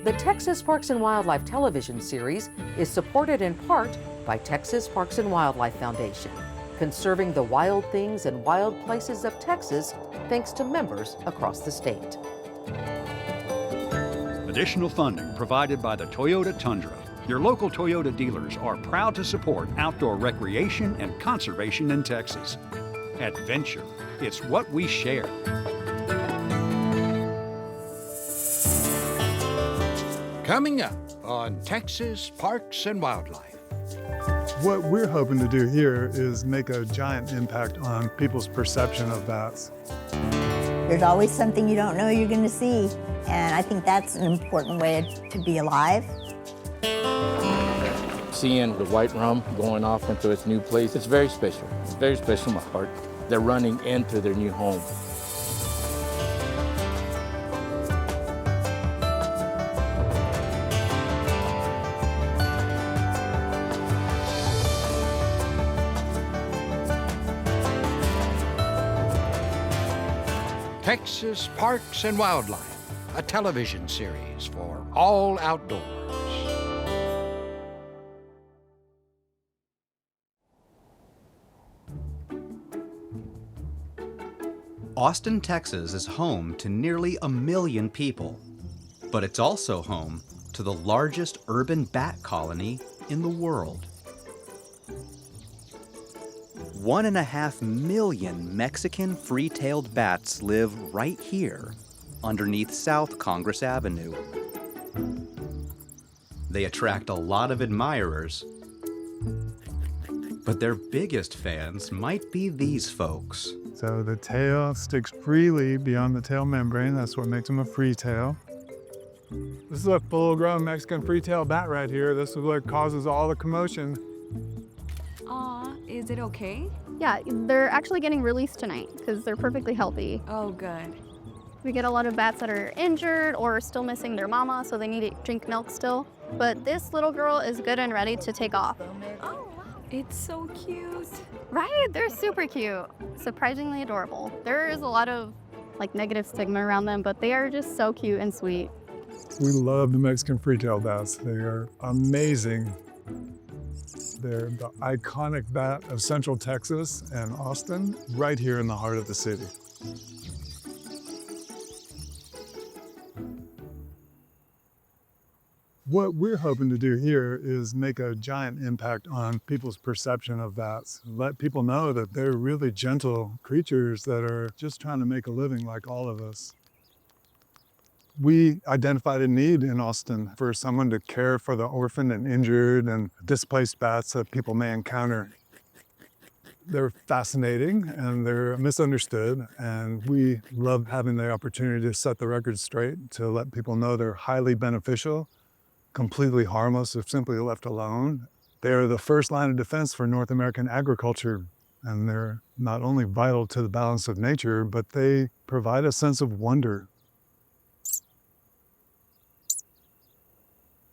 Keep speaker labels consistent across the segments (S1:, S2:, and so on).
S1: The Texas Parks and Wildlife television series is supported in part by Texas Parks and Wildlife Foundation, conserving the wild things and wild places of Texas thanks to members across the state.
S2: Additional funding provided by the Toyota Tundra. Your local Toyota dealers are proud to support outdoor recreation and conservation in Texas. Adventure, it's what we share.
S3: Coming up on Texas Parks and Wildlife.
S4: What we're hoping to do here is make a giant impact on people's perception of bats.
S5: There's always something you don't know you're going to see, and I think that's an important way to be alive.
S6: Seeing the white rum going off into its new place, it's very special. It's very special in my heart. They're running into their new home.
S3: Texas Parks and Wildlife, a television series for all outdoors.
S7: Austin, Texas is home to nearly 1 million people, but it's also home to the largest urban bat colony in the world. 1.5 million Mexican free-tailed bats live right here underneath South Congress Avenue. They attract a lot of admirers, but their biggest fans might be these folks.
S4: So the tail sticks freely beyond the tail membrane. That's what makes them a free tail. This is a full-grown Mexican free-tailed bat right here. This is what causes all the commotion.
S8: Aw, is it okay?
S9: Yeah, they're actually getting released tonight because they're perfectly healthy.
S8: Oh, good.
S9: We get a lot of bats that are injured or still missing their mama, so they need to drink milk still. But this little girl is good and ready to take off.
S8: Oh, wow. It's so cute.
S9: Right? They're super cute. Surprisingly adorable. There is a lot of negative stigma around them, but they are just so cute and sweet.
S4: We love the Mexican free-tailed bats. They are amazing. They're the iconic bat of Central Texas and Austin, right here in the heart of the city. What we're hoping to do here is make a giant impact on people's perception of bats. Let people know that they're really gentle creatures that are just trying to make a living like all of us. We identified a need in Austin for someone to care for the orphaned and injured and displaced bats that people may encounter. They're fascinating and they're misunderstood, and we love having the opportunity to set the record straight, to let people know they're highly beneficial, completely harmless if simply left alone. They're the first line of defense for North American agriculture, and they're not only vital to the balance of nature, but they provide a sense of wonder.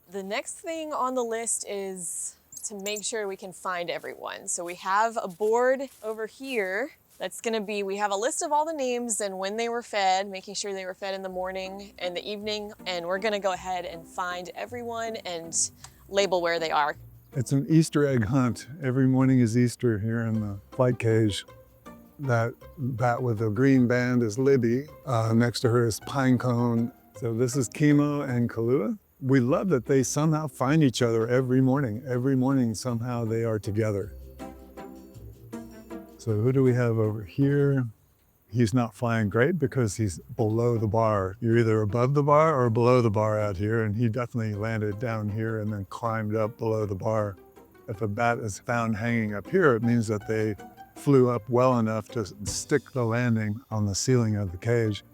S10: The next thing on the list is to make sure we can find everyone. So we have a board over here that's gonna be, we have a list of all the names and when they were fed, making sure they were fed in the morning and the evening, and we're gonna go ahead and find everyone and label where they are.
S4: It's an Easter egg hunt. Every morning is Easter here in the flight cage. That bat with the green band is Libby. Next to her is Pinecone. So this is Chemo and Kahlua. We love that they somehow find each other every morning. Every morning somehow they are together. So who do we have over here? He's not flying great because he's below the bar. You're either above the bar or below the bar out here, and he definitely landed down here and then climbed up below the bar. If a bat is found hanging up here, it means that they flew up well enough to stick the landing on the ceiling of the cage.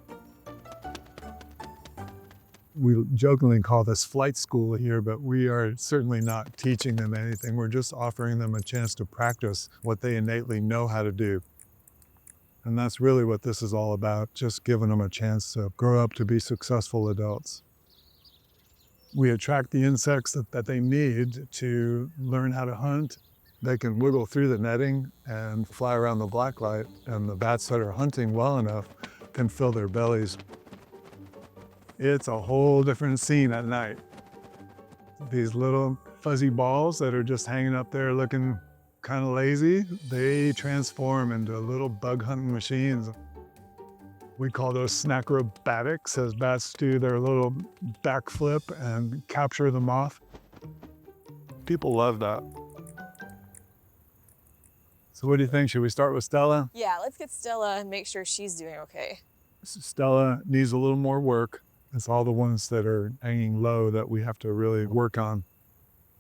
S4: We jokingly call this flight school here, but we are certainly not teaching them anything. We're just offering them a chance to practice what they innately know how to do. And that's really what this is all about, just giving them a chance to grow up to be successful adults. We attract the insects that they need to learn how to hunt. They can wiggle through the netting and fly around the blacklight, and the bats that are hunting well enough can fill their bellies. It's a whole different scene at night. These little fuzzy balls that are just hanging up there looking kind of lazy, they transform into little bug hunting machines. We call those snack-robatics, as bats do their little backflip and capture the moth. People love that. So what do you think? Should we start with Stella?
S10: Yeah, let's get Stella and make sure she's doing okay.
S4: Stella needs a little more work. It's all the ones that are hanging low that we have to really work on.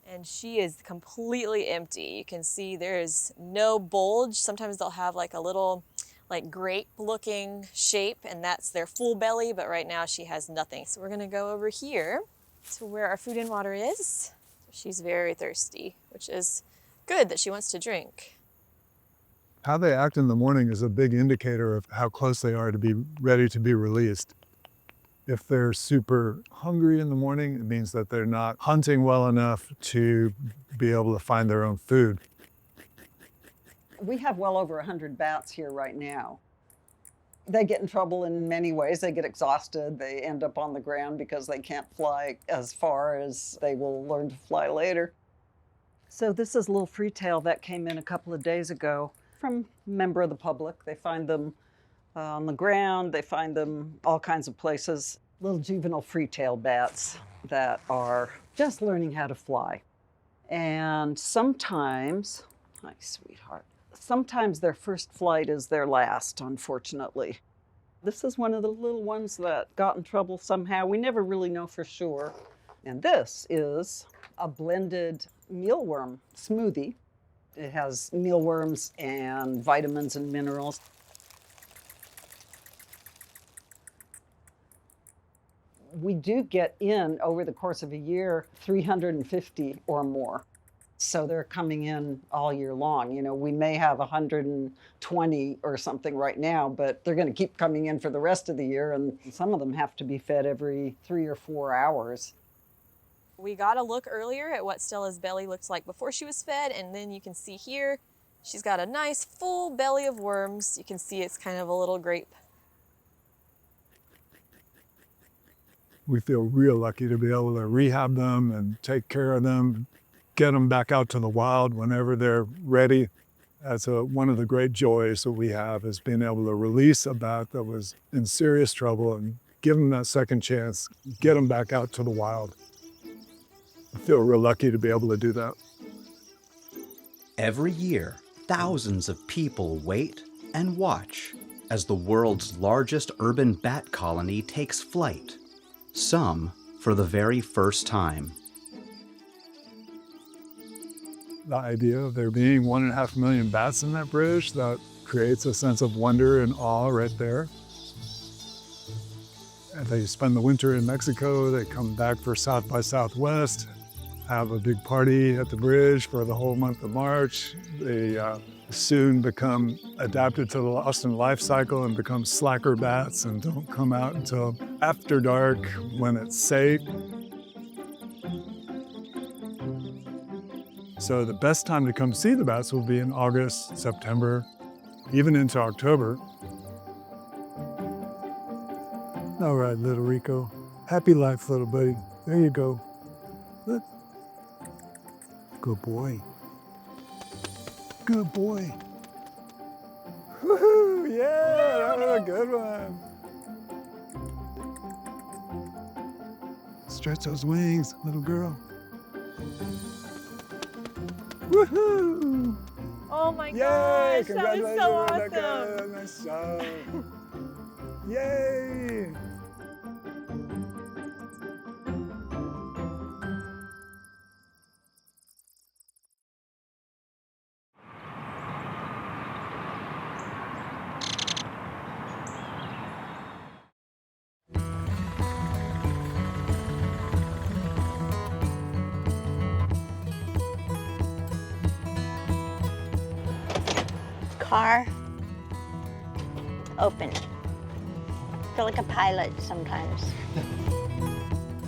S10: And she is completely empty. You can see there is no bulge. Sometimes they'll have like a little like grape looking shape, and that's their full belly, but right now she has nothing. So we're gonna go over here to where our food and water is. She's very thirsty, which is good that she wants to drink.
S4: How they act in the morning is a big indicator of how close they are to be ready to be released. If they're super hungry in the morning, it means that they're not hunting well enough to be able to find their own food.
S11: We have well over 100 bats here right now. They get in trouble in many ways. They get exhausted. They end up on the ground because they can't fly as far as they will learn to fly later. So this is a little freetail that came in a couple of days ago from a member of the public. They find them on the ground. They find them all kinds of places. Little juvenile freetail bats that are just learning how to fly. And sometimes, hi, sweetheart, sometimes their first flight is their last, unfortunately. This is one of the little ones that got in trouble somehow. We never really know for sure. And this is a blended mealworm smoothie. It has mealworms and vitamins and minerals. We do get in, over the course of a year, 350 or more. So they're coming in all year long. You know, we may have 120 or something right now, but they're going to keep coming in for the rest of the year, and some of them have to be fed every 3 or 4 hours.
S10: We got a look earlier at what Stella's belly looked like before she was fed, and then you can see here, she's got a nice full belly of worms. You can see it's kind of a little grape.
S4: We feel real lucky to be able to rehab them and take care of them, get them back out to the wild whenever they're ready. That's one of the great joys that we have, is being able to release a bat that was in serious trouble and give them that second chance, get them back out to the wild. I feel real lucky to be able to do that.
S7: Every year, thousands of people wait and watch as the world's largest urban bat colony takes flight, some for the very first time.
S4: The idea of there being 1.5 million bats in that bridge, that creates a sense of wonder and awe right there. And they spend the winter in Mexico, they come back for South by Southwest, have a big party at the bridge for the whole month of March. They soon become adapted to the Austin life cycle and become slacker bats and don't come out until after dark when it's safe. So the best time to come see the bats will be in August, September, even into October. All right, little Rico. Happy life, little buddy. There you go. Look. Good boy. Good boy. Woohoo! Yeah, that was a good one. Stretch those wings, little girl. Woohoo!
S10: Oh my
S4: Yay!
S10: gosh, that was so
S4: Rebecca.
S10: awesome.
S4: Nice job. Yay!
S5: Car, open. Feel like a pilot sometimes.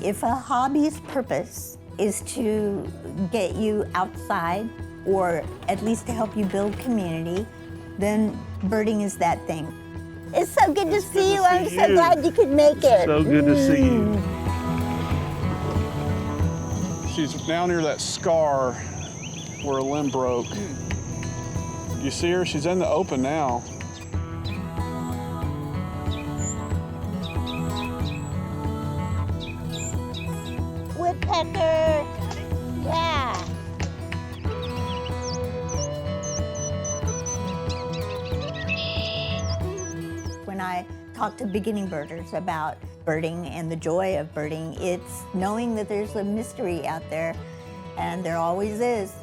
S5: If a hobby's purpose is to get you outside, or at least to help you build community, then birding is that thing. It's so good to see you. I'm so glad you could make it.
S12: So good to see you. She's down near that scar where a limb broke. You see her? She's in the open now.
S5: Woodpecker. Yeah. When I talk to beginning birders about birding and the joy of birding, it's knowing that there's a mystery out there, and there always is.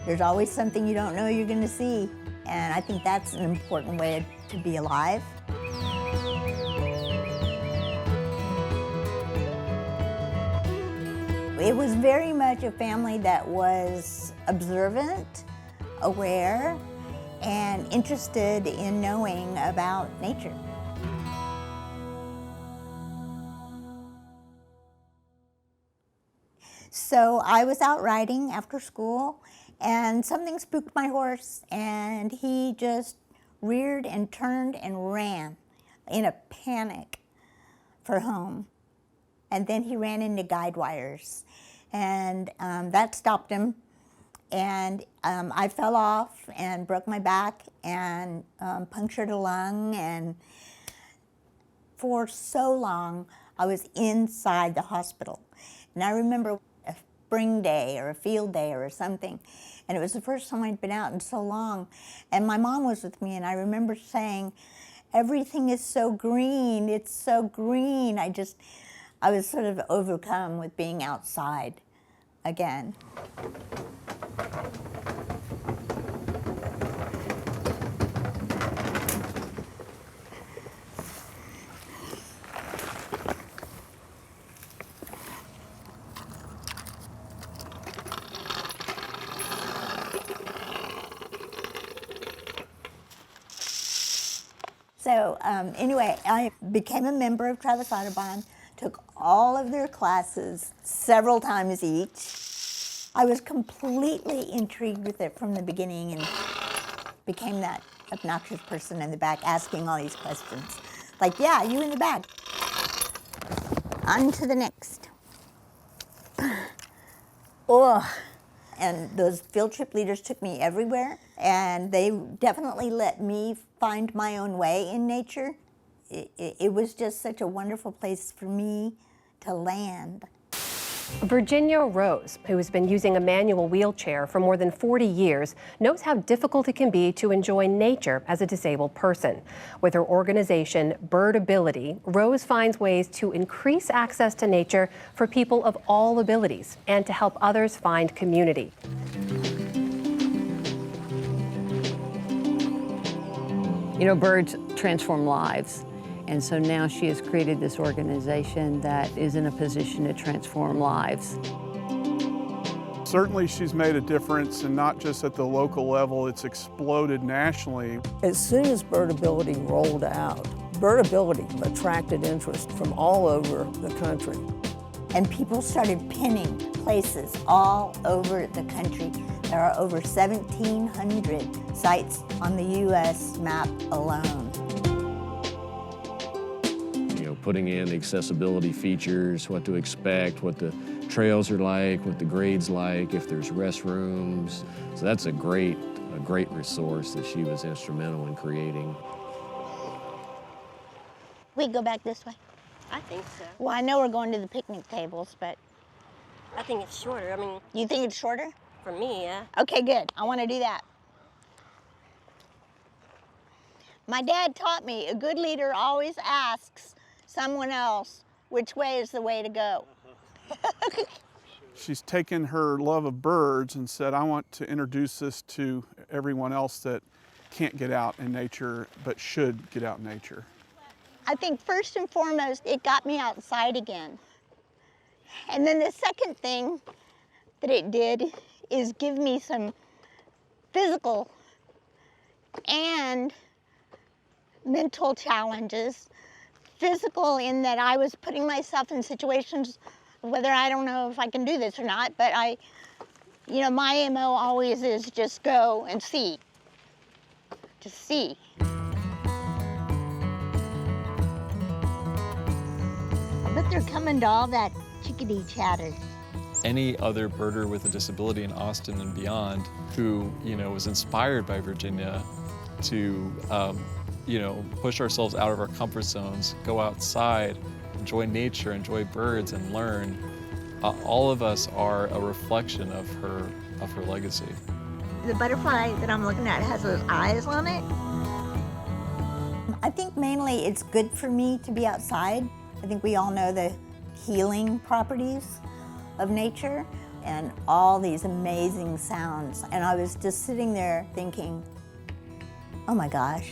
S5: There's always something you don't know you're going to see, and I think that's an important way to be alive. It was very much a family that was observant, aware, and interested in knowing about nature. So I was out riding after school, and something spooked my horse, and he just reared and turned and ran in a panic for home. And then he ran into guide wires, and that stopped him. And I fell off and broke my back and punctured a lung, and for so long I was inside the hospital. And I remember a spring day or a field day or something, and it was the first time I'd been out in so long, and my mom was with me, and I remember saying, "Everything is so green, it's so green." I was sort of overcome with being outside again. So anyway, I became a member of Travis Audubon, took all of their classes several times each. I was completely intrigued with it from the beginning and became that obnoxious person in the back asking all these questions. Like, yeah, you in the back. On to the next. Oh. And those field trip leaders took me everywhere, and they definitely let me find my own way in nature. It was just such a wonderful place for me to land.
S13: Virginia Rose, who has been using a manual wheelchair for more than 40 years, knows how difficult it can be to enjoy nature as a disabled person. With her organization, Birdability, Rose finds ways to increase access to nature for people of all abilities and to help others find community.
S14: You know, birds transform lives. And so now she has created this organization that is in a position to transform lives.
S12: Certainly she's made a difference, and not just at the local level, it's exploded nationally.
S15: As soon as Birdability rolled out, Birdability attracted interest from all over the country.
S5: And people started pinning places all over the country. There are over 1,700 sites on the U.S. map alone.
S16: Putting in accessibility features, what to expect, what the trails are like, what the grade's like, if there's restrooms. So that's a great resource that she was instrumental in creating.
S5: We go back this way?
S17: I think so.
S5: Well, I know we're going to the picnic tables, but...
S17: I think it's shorter. I mean...
S5: You think it's shorter?
S17: For me, yeah.
S5: Okay, good. I want to do that. My dad taught me, a good leader always asks someone else which way is the way to go.
S12: She's taken her love of birds and said, I want to introduce this to everyone else that can't get out in nature but should get out in nature.
S5: I think first and foremost, it got me outside again. And then the second thing that it did is give me some physical and mental challenges. Physical in that I was putting myself in situations whether I don't know if I can do this or not, but my MO always is just go and see. Just see. they're coming to all that chickadee chatter.
S18: Any other birder with a disability in Austin and beyond who, was inspired by Virginia to, push ourselves out of our comfort zones, go outside, enjoy nature, enjoy birds, and learn. All of us are a reflection of her legacy.
S5: The butterfly that I'm looking at has those eyes on it. I think mainly it's good for me to be outside. I think we all know the healing properties of nature and all these amazing sounds. And I was just sitting there thinking, oh my gosh,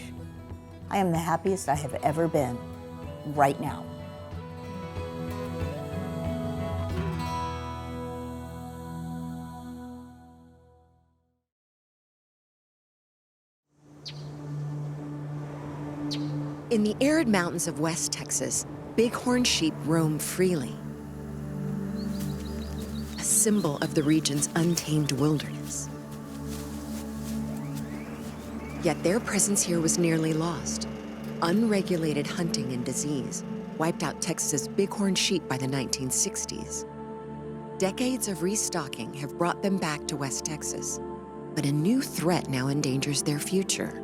S5: I am the happiest I have ever been right now.
S19: In the arid mountains of West Texas, bighorn sheep roam freely, a symbol of the region's untamed wilderness. Yet their presence here was nearly lost. Unregulated hunting and disease wiped out Texas's bighorn sheep by the 1960s. Decades of restocking have brought them back to West Texas, but a new threat now endangers their future.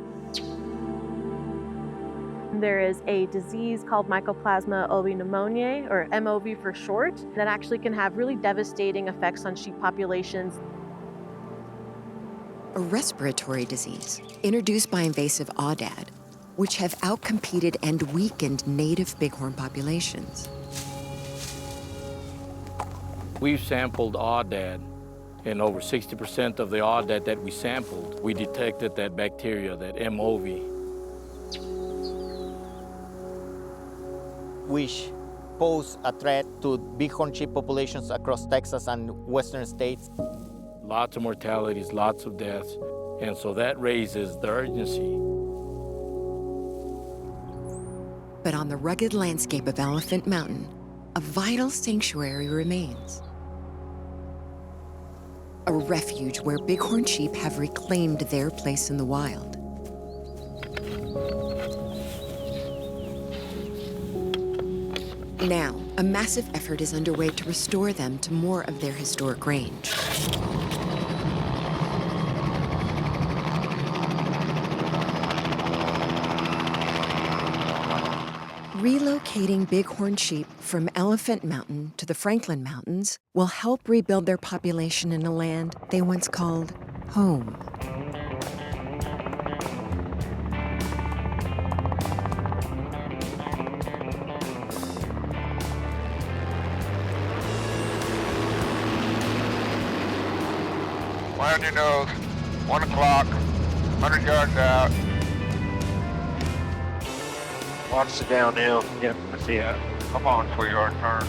S20: There is a disease called Mycoplasma oviepneumoniae, or MOV for short, that actually can have really devastating effects on sheep populations.
S19: A respiratory disease introduced by invasive aoudad, which have outcompeted and weakened native bighorn populations.
S6: We've sampled aoudad, and over 60% of the aoudad that we sampled, we detected that bacteria, that MOV.
S21: Which pose a threat to bighorn sheep populations across Texas and western states.
S6: Lots of mortalities, lots of deaths, and so that raises the urgency.
S19: But on the rugged landscape of Elephant Mountain, a vital sanctuary remains. A refuge where bighorn sheep have reclaimed their place in the wild. Now, a massive effort is underway to restore them to more of their historic range. Relocating bighorn sheep from Elephant Mountain to the Franklin Mountains will help rebuild their population in a land they once called home.
S22: Land your nose, 1 o'clock, 100 yards out. Watch the downhill. Yep, I see it. Come on, sweetheart, turn.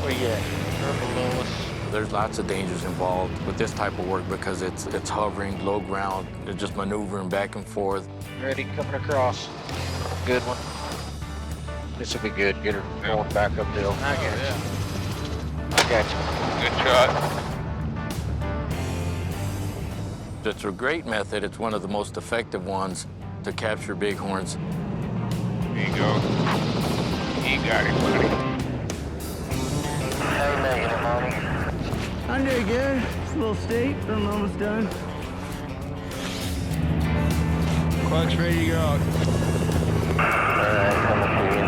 S6: Where you at? There's lots of dangers involved with this type of work because it's hovering, low ground, they're just maneuvering back and forth.
S22: Ready, coming across. Good one. This will be good. Get her going back uphill. I got you. I got you. Good shot.
S6: It's a great method. It's one of the most effective ones to capture bighorns.
S22: There you go. You got it, buddy. How you making it, Monty?
S23: I'm doing good. It's a little steep, but I'm almost done.
S22: Clutch ready to go. Alright, coming for you.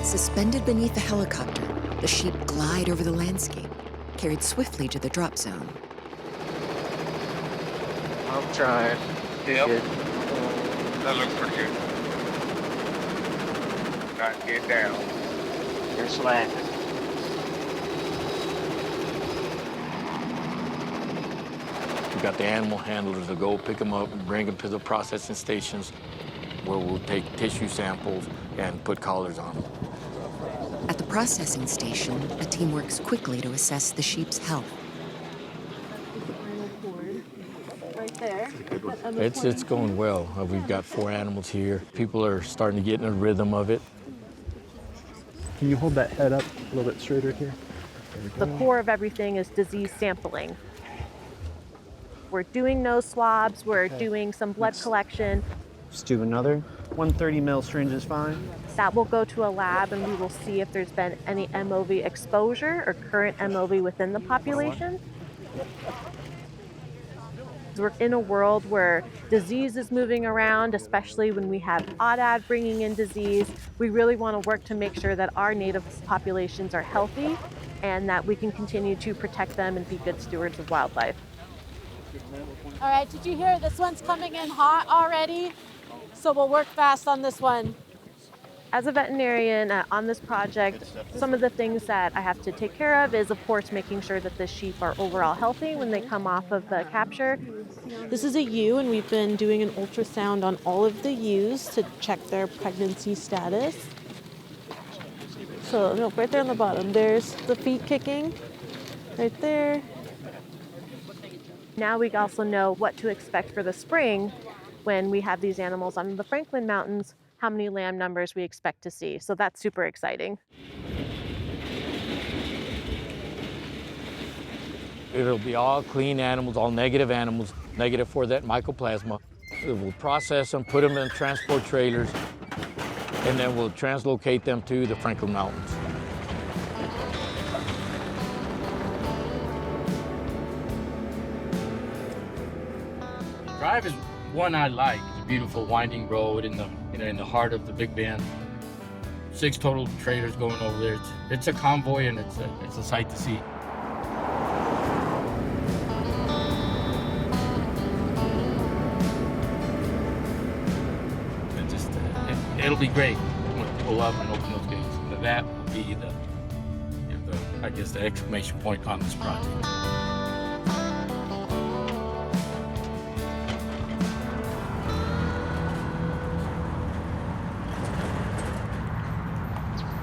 S19: Suspended beneath the helicopter, the sheep glide over the landscape, carried swiftly to the drop zone.
S22: I'm trying. Yep. Good. That looks pretty good. Trying to get down. You're slanted.
S6: We've got the animal handlers to go pick them up and bring them to the processing stations where we'll take tissue samples and put collars on them.
S19: At the processing station, a team works quickly to assess the sheep's health.
S20: Right there.
S6: It's going well. We've got 4 animals here. People are starting to get in a rhythm of it.
S24: Can you hold that head up a little bit straighter here?
S20: The core of everything is disease sampling. We're doing nose swabs, we're doing some blood collection.
S1: Just do another. 130 ml syringe is fine.
S20: That will go to a lab and we will see if there's been any MOV exposure or current MOV within the population. We're in a world where disease is moving around, especially when we have aoudad bringing in disease. We really want to work to make sure that our native populations are healthy and that we can continue to protect them and be good stewards of wildlife.
S2: All right, did you hear this one's coming in hot already? So we'll work fast on this one.
S20: As a veterinarian on this project, some of the things that I have to take care of is, of course, making sure that the sheep are overall healthy when they come off of the capture.
S2: This is a ewe, and we've been doing an ultrasound on all of the ewes to check their pregnancy status. So look, right there on the bottom, there's the feet kicking, right there.
S20: Now we also know what to expect for the spring when we have these animals on the Franklin Mountains, how many lamb numbers we expect to see. So that's super exciting.
S6: It'll be all clean animals, all negative animals, negative for that mycoplasma. We'll process them, put them in transport trailers, and then we'll translocate them to the Franklin Mountains.
S3: Drive is one I like. It's a beautiful winding road in the heart of the Big Bend. 6 total trailers going over there. It's a convoy and it's a sight to see. It'll be great when people love and open those gates. And that will be I guess the exclamation point on this project.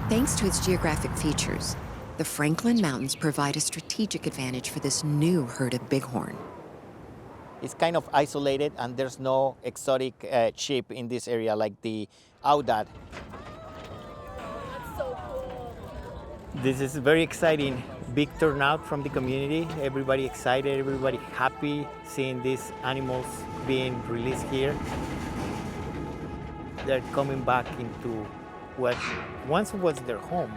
S19: Thanks to its geographic features, the Franklin Mountains provide a strategic advantage for this new herd of bighorn.
S21: It's kind of isolated and there's no exotic sheep in this area like the aoudad.
S2: That's so cool.
S21: This is very exciting. Big turnout from the community. Everybody excited, everybody happy seeing these animals being released here. They're coming back into what once was their home.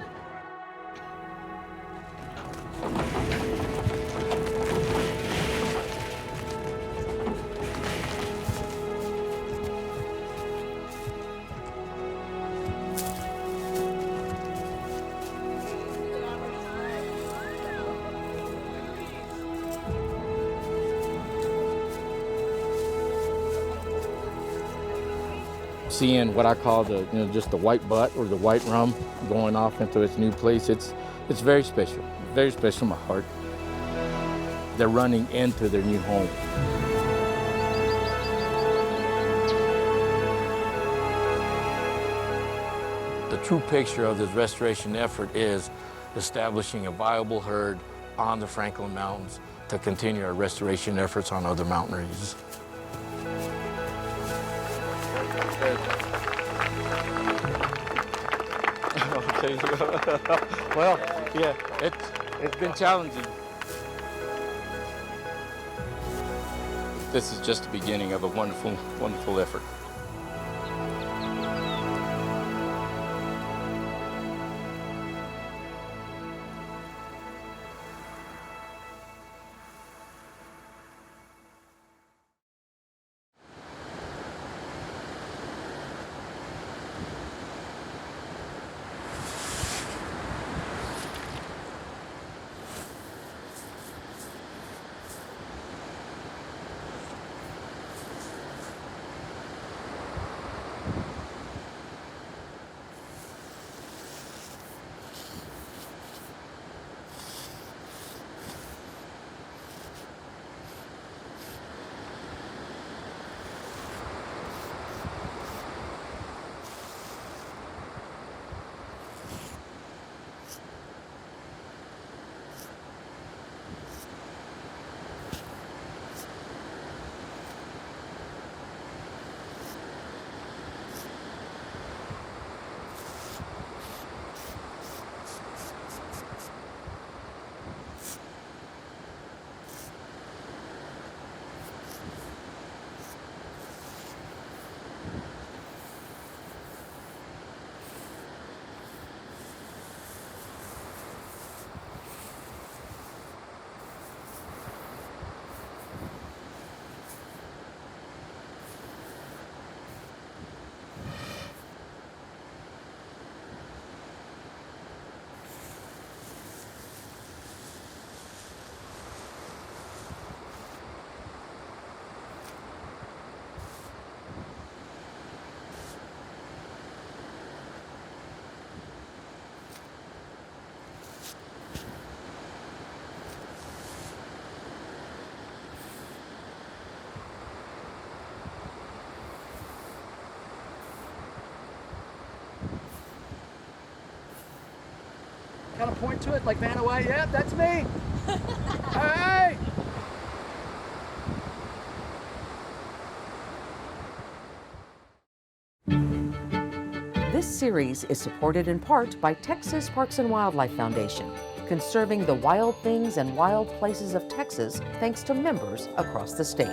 S6: Seeing what I call just the white butt or the white rum going off into its new place, it's very special to my heart. They're running into their new home. The true picture of this restoration effort is establishing a viable herd on the Franklin Mountains to continue our restoration efforts on other mountain ranges. Well, yeah, it's been challenging.
S3: This is just the beginning of a wonderful, wonderful effort.
S8: kind of point to it like man away. Yep, that's me. Hey!
S9: This series is supported in part by Texas Parks and Wildlife Foundation, conserving the wild things and wild places of Texas thanks to members across the state.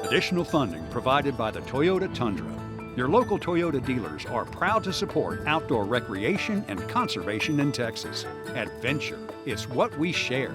S11: Additional funding provided by the Toyota Tundra. Your local Toyota dealers are proud to support outdoor recreation and conservation in Texas. Adventure is what we share.